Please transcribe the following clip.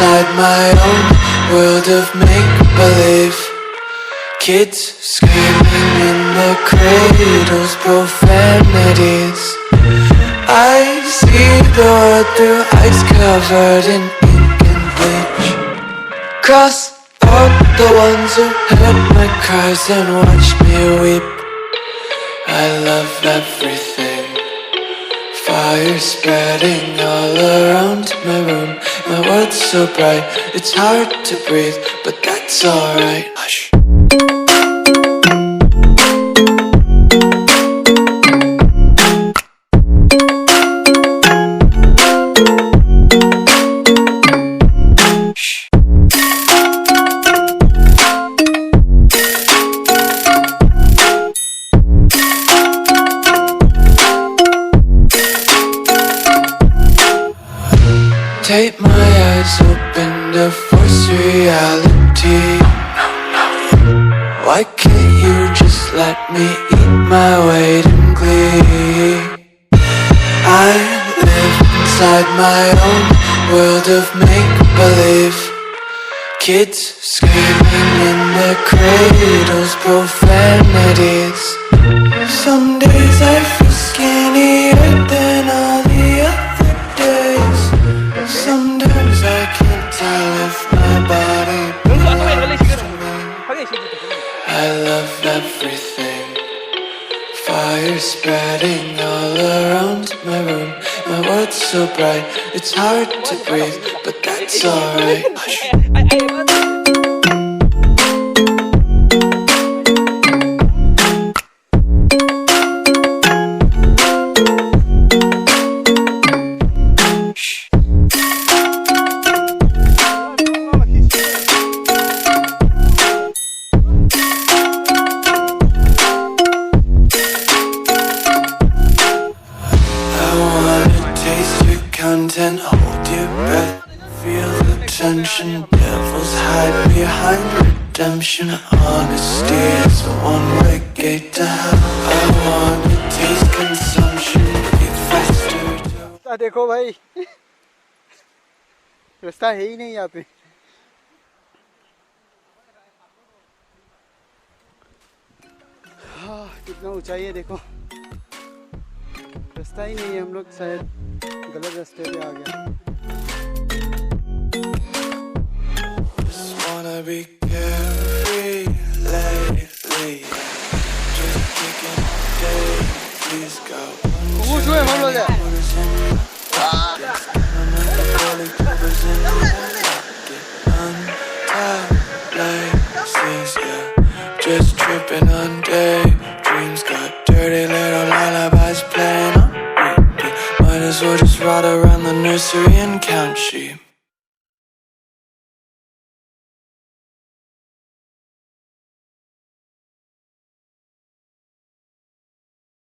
inside my own world of make-believe. Kids screaming in their cradles, profanities. I see the world through eyes covered in ink and bleach. Cross out the ones who heard my cries and watched me weep. I love everything. Fire spreading all around my room. My world's so bright, it's hard to breathe, but that's alright. Hush. Tape my eyes open to force reality. Why can't you just let me eat my weight in glee? I live inside my own world of make-believe. Kids screaming in their cradles, profanities. Some days I feel skinnier than all the other days. Sometimes I can't tell if my body belongs to me. I love everything. Fire spreading all around my room. My world's so bright, it's hard to breathe, but that's alright. Hush. Content, hold your breath, feel the tension. Devils hide behind redemption. Honesty is a one-way gate to hell. I wanna taste consumption, breathe faster. देखो भाई रास्ता है ही नहीं यहाँ पे। कितना ऊंचाई है देखो, रास्ता ही नहीं है। हम लोग शायद गलत रास्ते पे आ गए। Just wanna be carefree lately. Just taking a day, please go. Just tripping on daydreams, got dirty little lullabies playing on repeat. Might as well just ride around the nursery and count sheep.